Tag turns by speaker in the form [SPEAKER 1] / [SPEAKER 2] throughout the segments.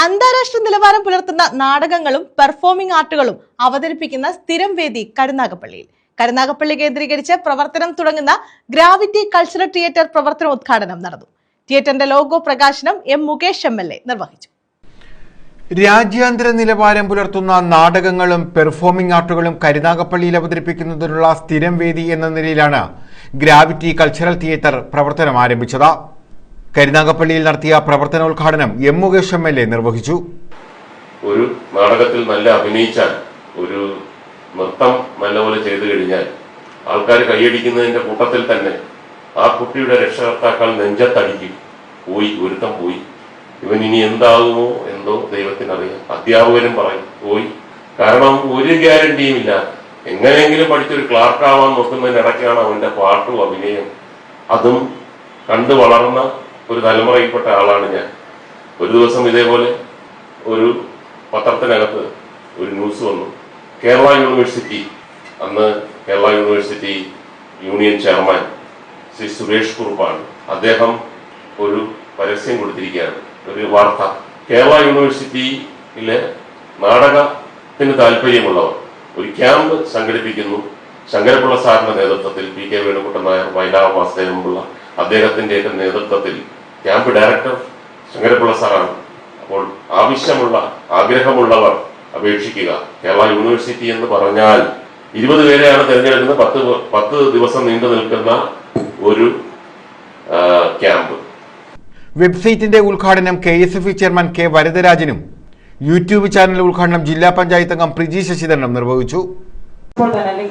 [SPEAKER 1] അന്താരാഷ്ട്ര നിലവാരം പുലർത്തുന്ന നാടകങ്ങളും പെർഫോമിംഗ് ആർട്ടുകളും അവതരിപ്പിക്കുന്ന സ്ഥിരം വേദി കരുനാഗപ്പള്ളിയിൽ. കരുനാഗപ്പള്ളി കേന്ദ്രീകരിച്ച് പ്രവർത്തനം തുടങ്ങുന്ന ഗ്രാവിറ്റി കൾച്ചറൽ തിയേറ്റർ പ്രവർത്തനോദ്ഘാടനം നടന്നു. തിയേറ്ററിന്റെ ലോഗോ പ്രകാശനം എം മുകേഷ് MLA നിർവഹിച്ചു.
[SPEAKER 2] രാജ്യാന്തര നിലവാരം പുലർത്തുന്ന നാടകങ്ങളും പെർഫോമിംഗ് ആർട്ടുകളും കരുനാഗപ്പള്ളിയിൽ അവതരിപ്പിക്കുന്നതിനുള്ള സ്ഥിരം വേദി എന്ന നിലയിലാണ് ഗ്രാവിറ്റി കൾച്ചറൽ തിയേറ്റർ പ്രവർത്തനം ആരംഭിച്ചത്. കരുനാഗപ്പള്ളിയിൽ നടത്തിയ പ്രവർത്തനോദ്ഘാടനം എം മുകേഷ് MLA നിർവഹിച്ചു.
[SPEAKER 3] ഒരു നാടകത്തിൽ നല്ല അഭിനയിച്ചാൽ, ഒരു നൃത്തം നല്ലപോലെ ചെയ്തു കഴിഞ്ഞാൽ ആൾക്കാർ കൈയടിക്കുന്നതിന്റെ കൂട്ടത്തിൽ തന്നെ ആ കുട്ടിയുടെ രക്ഷകർത്താക്കൾ നെഞ്ചത്തടിക്കും. ഒരുത്തം പോയി, ഇവൻ ഇനി എന്താകുമോ എന്തോ ദൈവത്തിനറിയാം. അധ്യാപകരും പറയും പോയി. കാരണം ഒരു ഗ്യാരണ്ടിയും ഇല്ല. എങ്ങനെയെങ്കിലും പഠിച്ചൊരു ക്ലാർക്കാവാൻ നോക്കുന്നതിനിടയ്ക്കാണ് അവന്റെ പാട്ടും അഭിനയം. അതും കണ്ടു വളർന്ന ഒരു തലമുറയിൽപ്പെട്ട ആളാണ് ഞാൻ. ഒരു ദിവസം ഇതേപോലെ ഒരു പത്രത്തിനകത്ത് ഒരു ന്യൂസ് വന്നു. കേരള യൂണിവേഴ്സിറ്റി, അന്ന് Kerala university union chairman Shri Suresh കുറുപ്പാണ്. അദ്ദേഹം ഒരു പരസ്യം കൊടുത്തിരിക്കുകയാണ്, ഒരു വാർത്ത. കേരള യൂണിവേഴ്സിറ്റിയിലെ നാടകത്തിന് താല്പര്യമുള്ളവർ ഒരു ക്യാമ്പ് സംഘടിപ്പിക്കുന്നു. ശങ്കരപ്പിള്ള സാറിന്റെ നേതൃത്വത്തിൽ, PK വേണുകുട്ടൻ നായർ, വൈലാവ വാസുദേവൻപിള്ള അദ്ദേഹത്തിന്റെ നേതൃത്വത്തിൽ ക്യാമ്പ് ഡയറക്ടർ ശങ്കരപ്പിള്ള സാറാണ്. അപ്പോൾ ആഗ്രഹമുള്ളവർ അപേക്ഷിക്കുക. കേരള യൂണിവേഴ്സിറ്റി എന്ന് പറഞ്ഞാൽ 20 പേരെയാണ് തിരഞ്ഞെടുക്കുന്നത്. 10 ദിവസം നീണ്ടു നിൽക്കുന്ന ഒരു ക്യാമ്പ്.
[SPEAKER 2] വെബ്സൈറ്റിന്റെ ഉദ്ഘാടനം KSFE ചെയർമാൻ K വരദരാജനും യൂട്യൂബ് ചാനൽ ഉദ്ഘാടനം ജില്ലാ പഞ്ചായത്ത് അംഗം പ്രിജി ശശിധരനും നിർവഹിച്ചു.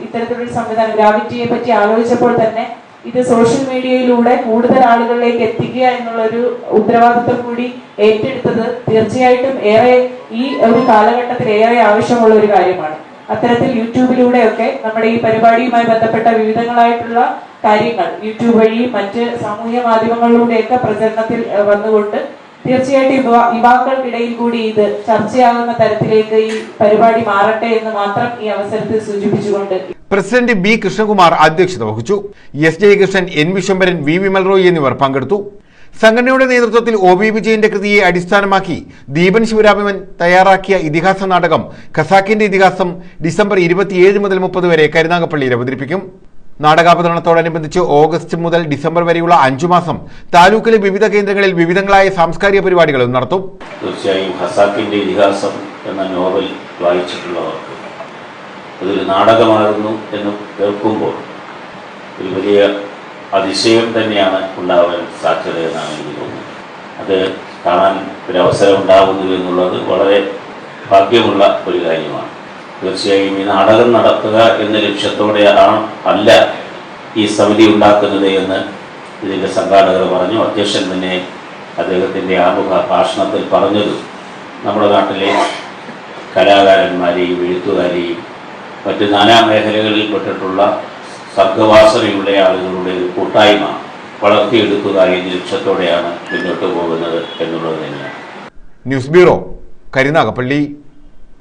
[SPEAKER 4] ഇത്തരത്തിലൊരു സംവിധാനം ഗ്രാവിറ്റിയെ പറ്റി ആലോചിച്ചപ്പോൾ തന്നെ ഇത് സോഷ്യൽ മീഡിയയിലൂടെ കൂടുതൽ ആളുകളിലേക്ക് എത്തിക്കുക എന്നുള്ളൊരു ഉത്തരവാദിത്വം കൂടി ഏറ്റെടുത്തത് തീർച്ചയായിട്ടും ഏറെ ഈ ഒരു കാലഘട്ടത്തിൽ ഏറെ ആവശ്യമുള്ള ഒരു കാര്യമാണ്. അത്തരത്തിൽ യൂട്യൂബിലൂടെയൊക്കെ നമ്മുടെ ഈ പരിപാടിയുമായി ബന്ധപ്പെട്ട വിവിധങ്ങളായിട്ടുള്ള കാര്യങ്ങൾ യൂട്യൂബ് വഴി മറ്റ് സാമൂഹ്യ മാധ്യമങ്ങളിലൂടെയൊക്കെ പ്രചരണത്തിൽ വന്നുകൊണ്ട് തീർച്ചയായിട്ടും യുവാക്കൾക്കിടയിൽ കൂടി ഇത് ചർച്ചയാകുന്ന തരത്തിലേക്ക് ഈ പരിപാടി മാറട്ടെ എന്ന് മാത്രം ഈ അവസരത്തിൽ സൂചിപ്പിച്ചുകൊണ്ട്
[SPEAKER 2] പ്രസിഡന്റ് B കൃഷ്ണകുമാർ അധ്യക്ഷത വഹിച്ചു. S Jayakrishnan, N Vishwambharan, V Vimal Roy എന്നിവർ പങ്കെടുത്തു. സംഘടനയുടെ നേതൃത്വത്തിൽ OB വിജയന്റെ കൃതിയെ അടിസ്ഥാനമാക്കി ദീപൻ ശിവരാമൻ തയ്യാറാക്കിയ ഇതിഹാസ നാടകം ഖസാക്കിന്റെ ഇതിഹാസം ഡിസംബർ 27 മുതൽ 30 വരെ കരുനാഗപ്പള്ളിയിൽ അവതരിപ്പിക്കും. നാടകാവതരണത്തോടനുബന്ധിച്ച് ഓഗസ്റ്റ് മുതൽ ഡിസംബർ വരെയുള്ള 5 മാസം താലൂക്കിലെ വിവിധ കേന്ദ്രങ്ങളിൽ വിവിധങ്ങളായ സാംസ്കാരിക പരിപാടികളും നടത്തും.
[SPEAKER 5] തീർച്ചയായും ഖസാക്കിന്റെ ഇതിഹാസം എന്ന നോവൽ വായിച്ചിട്ടുള്ളവർക്ക് അതൊരു നാടകമാകുന്നു എന്ന് കേൾക്കുമ്പോൾ ഒരു വലിയ അതിശയം തന്നെയാണ് ഉണ്ടാവാൻ സാധ്യത എന്നാണ് എനിക്ക് തോന്നുന്നത്. അത് കാണാൻ ഒരവസരം ഉണ്ടാകുന്നു എന്നുള്ളത് വളരെ ഭാഗ്യമുള്ള ഒരു കാര്യമാണ്. തീർച്ചയായും ഈ നാടകം നടത്തുക എന്ന ലക്ഷ്യത്തോടെ അല്ല ഈ സമിതി ഉണ്ടാക്കുന്നത് എന്ന് ഇതിൻ്റെ സംഘാടകർ പറഞ്ഞു. അധ്യക്ഷൻ തന്നെ അദ്ദേഹത്തിൻ്റെ ആമുഖ ഭാഷണത്തിൽ പറഞ്ഞതും നമ്മുടെ നാട്ടിലെ കലാകാരന്മാരെയും എഴുത്തുകാരെയും മറ്റ് നാനാ മേഖലകളിൽപ്പെട്ടിട്ടുള്ള സർഗവാസനയുള്ള ആളുകളുടെ ഒരു കൂട്ടായ്മ വളർത്തിയെടുക്കുക എന്ന ലക്ഷ്യത്തോടെയാണ് മുന്നോട്ട് പോകുന്നത് എന്നുള്ളത് തന്നെയാണ്.
[SPEAKER 2] News bureau, Karunagappally.